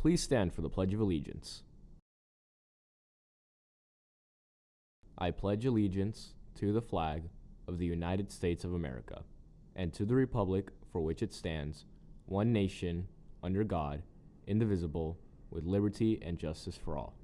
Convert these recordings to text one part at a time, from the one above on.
Please stand for the Pledge of Allegiance. I pledge allegiance to the flag of the United States of America and to the republic for which it stands, one nation, under God, indivisible, with liberty and justice for all.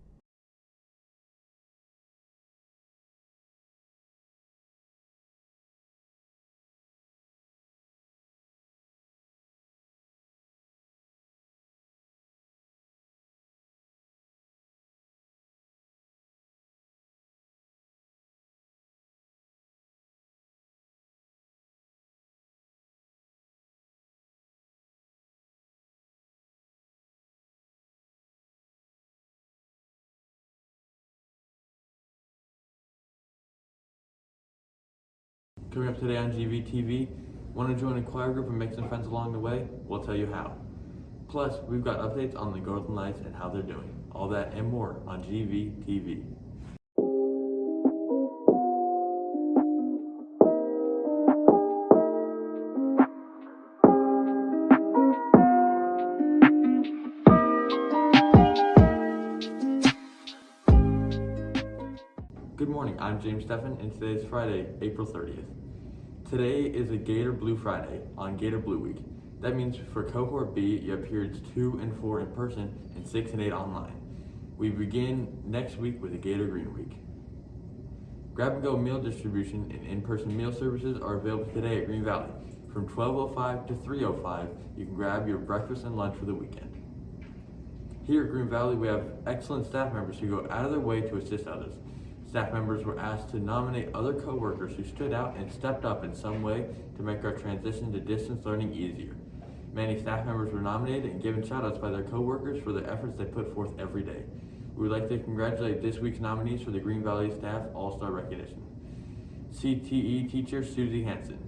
Coming up today on GVTV, want to join a choir group and make some friends along the way? We'll tell you how. Plus, we've got updates on the Golden Knights and how they're doing. All that and more on GVTV. Good morning, I'm James Steffen, and today is Friday, April 30th. Today is a Gator Blue Friday on Gator Blue Week. That means for Cohort B, you have periods 2 and 4 in person and 6 and 8 online. We begin next week with a Gator Green Week. Grab-and-go meal distribution and in-person meal services are available today at Green Valley. From 12:05 to 3:05, you can grab your breakfast and lunch for the weekend. Here at Green Valley, we have excellent staff members who go out of their way to assist others. Staff members were asked to nominate other co-workers who stood out and stepped up in some way to make our transition to distance learning easier. Many staff members were nominated and given shout-outs by their co-workers for the efforts they put forth every day. We would like to congratulate this week's nominees for the Green Valley Staff All-Star Recognition. CTE teacher Susie Hansen,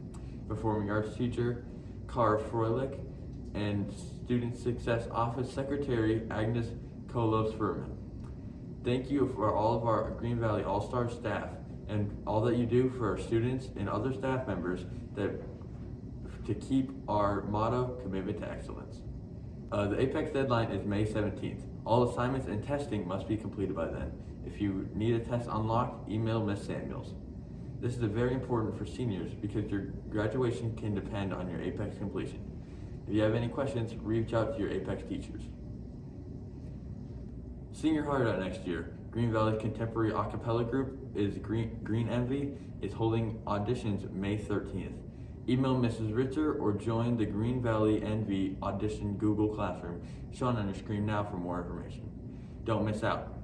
Performing Arts teacher Cara Froelich, and Student Success Office Secretary Agnes Kolos-Furman. Thank you for all of our Green Valley All-Star staff and all that you do for our students and other staff members to keep our motto, commitment to excellence. The Apex deadline is May 17th. All assignments and testing must be completed by then. If you need a test unlocked, email Ms. Samuels. This is very important for seniors because your graduation can depend on your Apex completion. If you have any questions, reach out to your Apex teachers. Senior Hideout next year. Green Valley's contemporary a cappella group is Green Envy is holding auditions May 13th. Email Mrs. Ritter or join the Green Valley Envy audition Google Classroom shown on your screen now for more information. Don't miss out.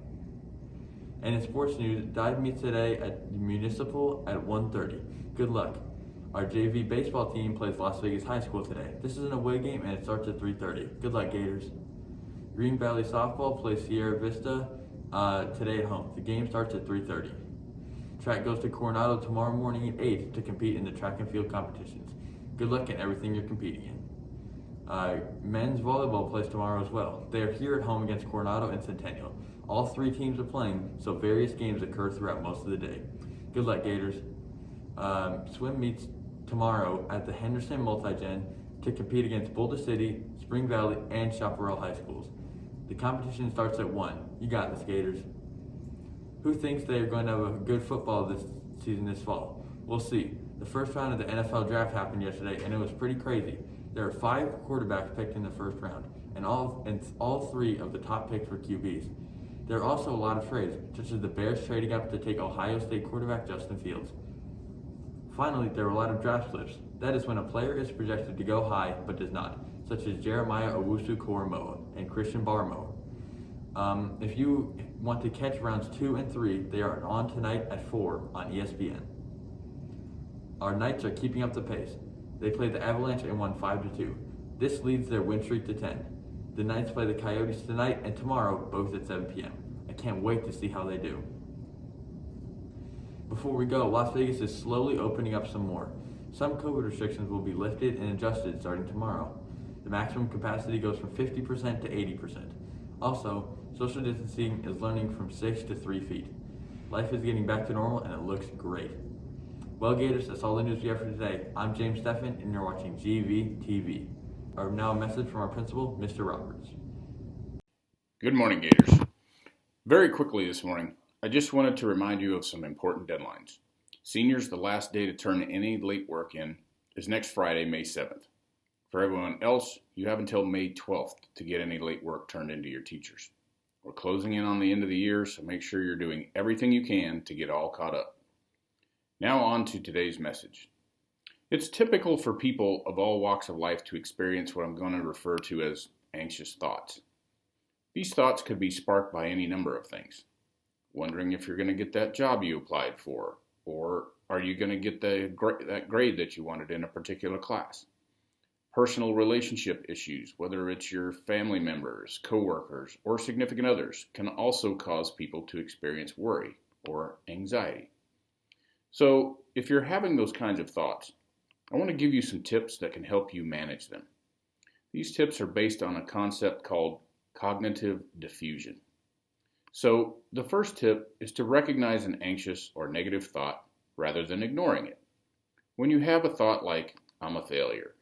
And in sports news, Dive meets today at Municipal at 1:30. Good luck. Our JV baseball team plays Las Vegas High School today. This is an away game and it starts at 3:30. Good luck, Gators. Green Valley softball plays Sierra Vista today at home. The game starts at 3:30. Track goes to Coronado tomorrow morning at 8 to compete in the track and field competitions. Good luck in everything you're competing in. Men's volleyball plays tomorrow as well. They are here at home against Coronado and Centennial. All three teams are playing, so various games occur throughout most of the day. Good luck, Gators. Swim meets tomorrow at the Henderson Multi-Gen to compete against Boulder City, Spring Valley, and Chaparral High Schools. The competition starts at 1. You got this, Gators. Who thinks they are going to have a good football this season this fall? We'll see. The first round of the NFL draft happened yesterday, and it was pretty crazy. There are 5 quarterbacks picked in the first round, and all 3 of the top picks were QBs. There are also a lot of trades, such as the Bears trading up to take Ohio State quarterback Justin Fields. Finally, there were a lot of draft slips. That is when a player is projected to go high, but does not, such as Jeremiah Owusu-Koramoah and Christian Barmore. If you want to catch rounds 2 and 3, they are on tonight at 4 on ESPN. Our Knights are keeping up the pace. They played the Avalanche and won 5-2. This leads their win streak to 10. The Knights play the Coyotes tonight and tomorrow, both at 7 p.m. I can't wait to see how they do. Before we go, Las Vegas is slowly opening up some more. Some COVID restrictions will be lifted and adjusted starting tomorrow. The maximum capacity goes from 50% to 80%. Also, social distancing is learning from 6 to 3 feet. Life is getting back to normal and it looks great. Well, Gators, that's all the news we have for today. I'm James Steffen and you're watching GVTV. Now a message from our principal, Mr. Roberts. Good morning, Gators. Very quickly this morning, I just wanted to remind you of some important deadlines. Seniors, the last day to turn any late work in is next Friday, May 7th. For everyone else, you have until May 12th to get any late work turned into your teachers. We're closing in on the end of the year, so make sure you're doing everything you can to get all caught up. Now on to today's message. It's typical for people of all walks of life to experience what I'm going to refer to as anxious thoughts. These thoughts could be sparked by any number of things. Wondering if you're going to get that job you applied for, or are you going to get that grade that you wanted in a particular class? Personal relationship issues, whether it's your family members, coworkers, or significant others, can also cause people to experience worry or anxiety. So, if you're having those kinds of thoughts, I want to give you some tips that can help you manage them. These tips are based on a concept called cognitive diffusion. So the first tip is to recognize an anxious or negative thought rather than ignoring it. When you have a thought like, I'm a failure,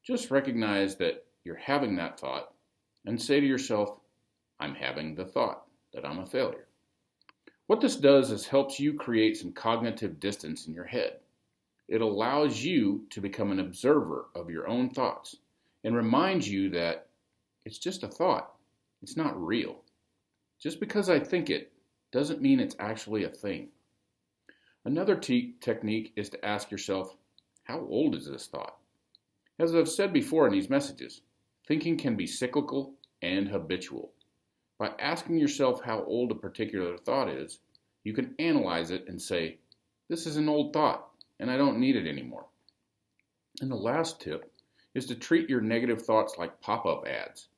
just recognize that you're having that thought and say to yourself, I'm having the thought that I'm a failure. What this does is helps you create some cognitive distance in your head. It allows you to become an observer of your own thoughts and reminds you that it's just a thought. It's not real. Just because I think it doesn't mean it's actually a thing. Another technique is to ask yourself, how old is this thought? As I've said before in these messages, thinking can be cyclical and habitual. By asking yourself how old a particular thought is, you can analyze it and say, this is an old thought and I don't need it anymore. And the last tip is to treat your negative thoughts like pop-up ads.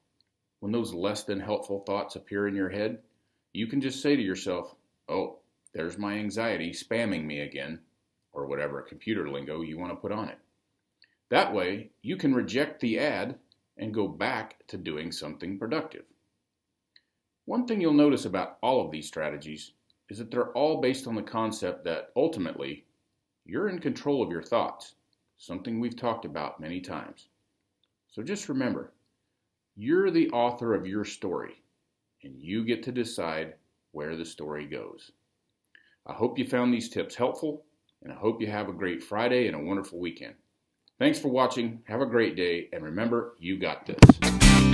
When those less than helpful thoughts appear in your head, you can just say to yourself, oh, there's my anxiety spamming me again, or whatever computer lingo you want to put on it. That way, you can reject the ad and go back to doing something productive. One thing you'll notice about all of these strategies is that they're all based on the concept that ultimately, you're in control of your thoughts, something we've talked about many times. So just remember, you're the author of your story, and you get to decide where the story goes. I hope you found these tips helpful, and I hope you have a great Friday and a wonderful weekend. Thanks for watching, have a great day, and remember, you got this.